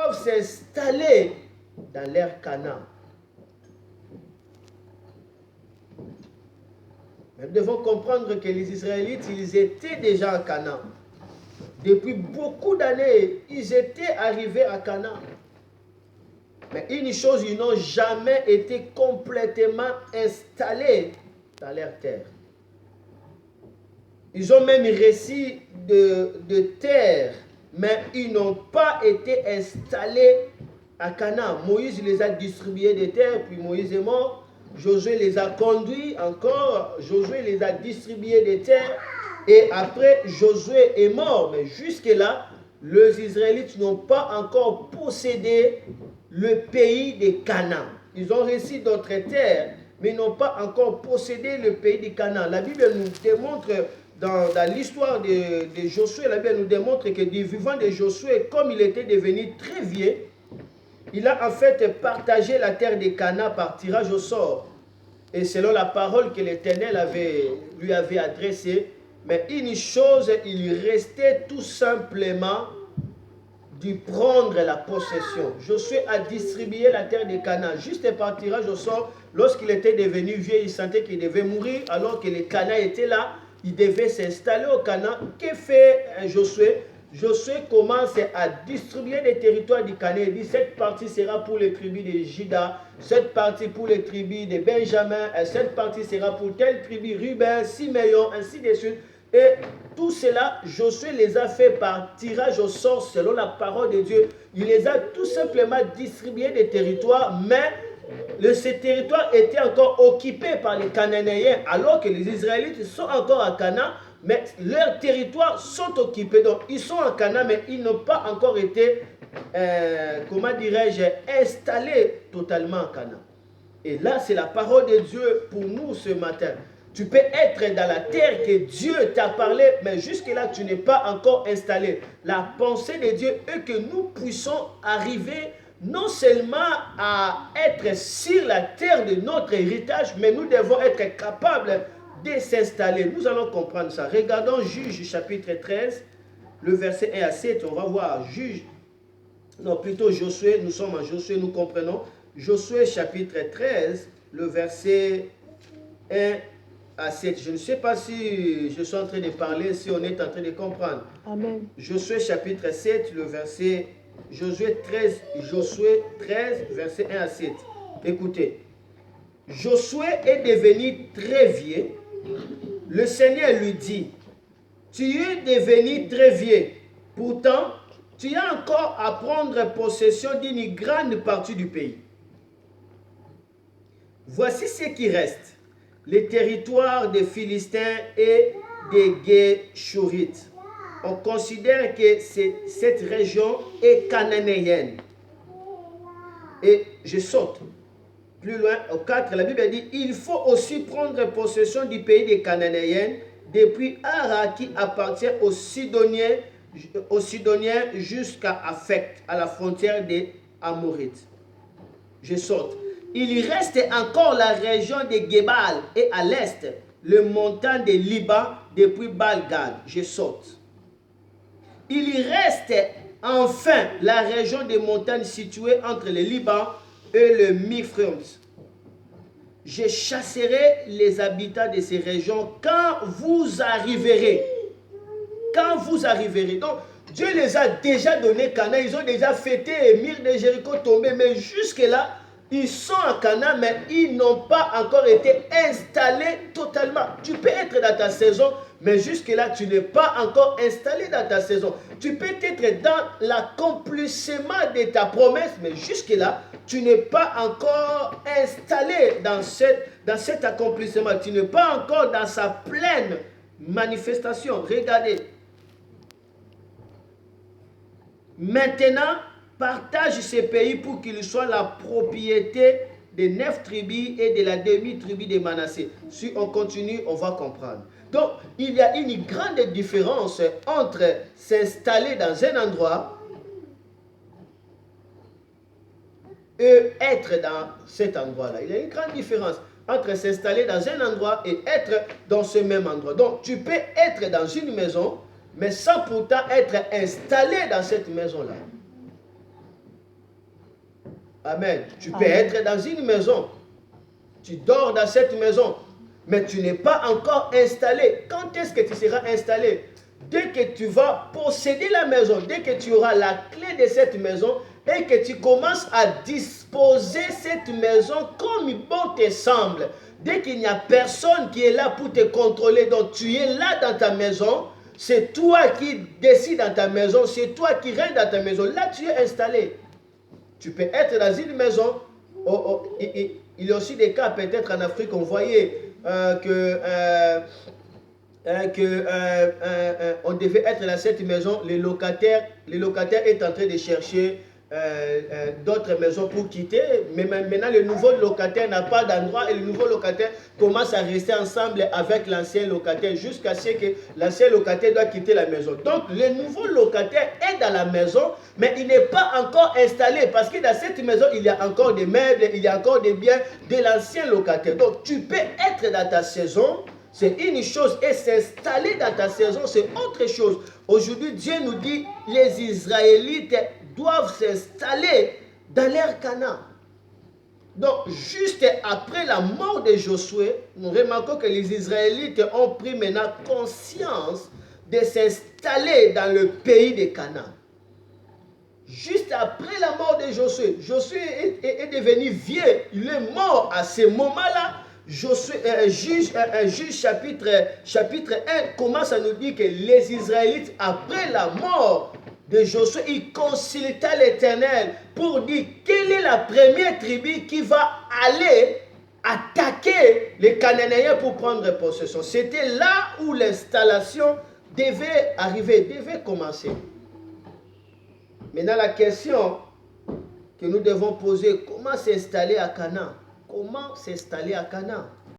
doivent s'installer dans leur Canaan. Mais nous devons comprendre que les Israélites, ils étaient déjà en Canaan. Depuis beaucoup d'années, ils étaient arrivés à Canaan. Mais une chose, ils n'ont jamais été complètement installés dans leur terre. Ils ont même réussi de terre, mais ils n'ont pas été installés à Canaan. Moïse les a distribués des terres, puis Moïse est mort. Josué les a conduits encore. Josué les a distribués des terres. Et après, Josué est mort. Mais jusque-là, les Israélites n'ont pas encore possédé le pays de Canaan. Ils ont réussi d'autres terres, mais n'ont pas encore possédé le pays de Canaan. La Bible nous démontre, dans l'histoire de Josué, la Bible nous démontre que du vivant de Josué, comme il était devenu très vieux, il a en fait partagé la terre de Canaan par tirage au sort. Et selon la parole que l'Éternel lui avait adressée, mais une chose, il restait tout simplement de prendre la possession. Josué a distribué la terre de Canaan juste par tirage au sort. Lorsqu'il était devenu vieux, il sentait qu'il devait mourir, alors que les Canaan étaient là, il devait s'installer au Canaan. Que fait Josué? Josué commence à distribuer les territoires du Canaan. Il dit, cette partie sera pour les tribus de Juda, cette partie pour les tribus de Benjamin, et cette partie sera pour telle tribu, Ruben, Siméon, ainsi de suite. Et tout cela, Josué les a fait par tirage au sort selon la parole de Dieu. Il les a tout simplement distribués des territoires, mais ces territoires étaient encore occupés par les Cananéens, alors que les Israélites sont encore à Canaan, mais leurs territoires sont occupés. Donc, ils sont en Canaan, mais ils n'ont pas encore été, comment dirais-je, installés totalement en Canaan. Et là, c'est la parole de Dieu pour nous ce matin. Tu peux être dans la terre que Dieu t'a parlé, mais jusque-là, tu n'es pas encore installé. La pensée de Dieu est que nous puissions arriver non seulement à être sur la terre de notre héritage, mais nous devons être capables de s'installer. Nous allons comprendre ça. Regardons Juge chapitre 13, le verset 1 à 7. On va voir Josué, nous sommes en Josué, nous comprenons. Josué chapitre 13, le verset 1 à 7. Je ne sais pas si je suis en train de parler, si on est en train de comprendre. Amen. Josué chapitre 7, le verset Josué 13, verset 1 à 7. Écoutez. Josué est devenu très vieux. Le Seigneur lui dit, tu es devenu très vieux. Pourtant, tu as encore à prendre possession d'une grande partie du pays. Voici ce qui reste. Les territoires des Philistins et des Guéshurites. On considère que cette région est cananéenne. Et je saute. Plus loin, au 4, la Bible dit, il faut aussi prendre possession du pays des Cananéens, depuis Ara qui appartient aux Sidoniens jusqu'à Aphek, à la frontière des Amorites. Je saute. Il reste encore la région de Gebal et à l'est, le montant de Liban depuis Baal-Gad. Je saute. Il reste enfin la région des montagnes situées entre le Liban et le Mifront. Je chasserai les habitants de ces régions quand vous arriverez. Quand vous arriverez. Donc, Dieu les a déjà donné Canaan. Ils ont déjà fêté et murs de Jéricho tombés. Mais jusque-là, ils sont en Canaan, mais ils n'ont pas encore été installés totalement. Tu peux être dans ta saison, mais jusque-là, tu n'es pas encore installé dans ta saison. Tu peux être dans l'accomplissement de ta promesse, mais jusque-là, tu n'es pas encore installé dans cet accomplissement. Tu n'es pas encore dans sa pleine manifestation. Regardez. Maintenant, partage ces pays pour qu'ils soient la propriété des 9 tribus et de la demi-tribu de Manassé. Si on continue, on va comprendre. Donc, il y a une grande différence entre s'installer dans un endroit et être dans cet endroit-là. Il y a une grande différence entre s'installer dans un endroit et être dans ce même endroit. Donc, tu peux être dans une maison, mais sans pourtant être installé dans cette maison-là. Amen. Tu peux Amen. être dans une maison. Tu dors dans cette maison. Mais tu n'es pas encore installé. Quand est-ce que tu seras installé? Dès que tu vas posséder la maison, dès que tu auras la clé de cette maison et que tu commences à disposer cette maison comme bon te semble, dès qu'il n'y a personne qui est là pour te contrôler, donc tu es là dans ta maison, c'est toi qui décides dans ta maison, c'est toi qui règnes dans ta maison, là tu es installé. Tu peux être dans une maison, il y a aussi des cas peut-être en Afrique, on voyait on devait être dans cette maison, les locataires est en train de chercher d'autres maisons pour quitter, mais maintenant le nouveau locataire n'a pas d'endroit et le nouveau locataire commence à rester ensemble avec l'ancien locataire jusqu'à ce que l'ancien locataire doit quitter la maison. Donc le nouveau locataire est dans la maison, mais il n'est pas encore installé parce que dans cette maison il y a encore des meubles, il y a encore des biens de l'ancien locataire. Donc tu peux être dans ta saison, c'est une chose, et s'installer dans ta saison, c'est autre chose. Aujourd'hui, Dieu nous dit, les Israélites doivent s'installer dans leur Canaan. Donc, juste après la mort de Josué, nous remarquons que les Israélites ont pris maintenant conscience de s'installer dans le pays de Canaan. Juste après la mort de Josué, Josué est devenu vieux, il est mort à ce moment-là. Juge chapitre 1 commence à nous dire que les Israélites, après la mort de Josué, ils consultaient l'Éternel pour dire quelle est la première tribu qui va aller attaquer les Cananéens pour prendre possession. C'était là où l'installation devait arriver, devait commencer. Maintenant, la question que nous devons poser, comment s'installer à Canaan? Comment s'installer à Canaan?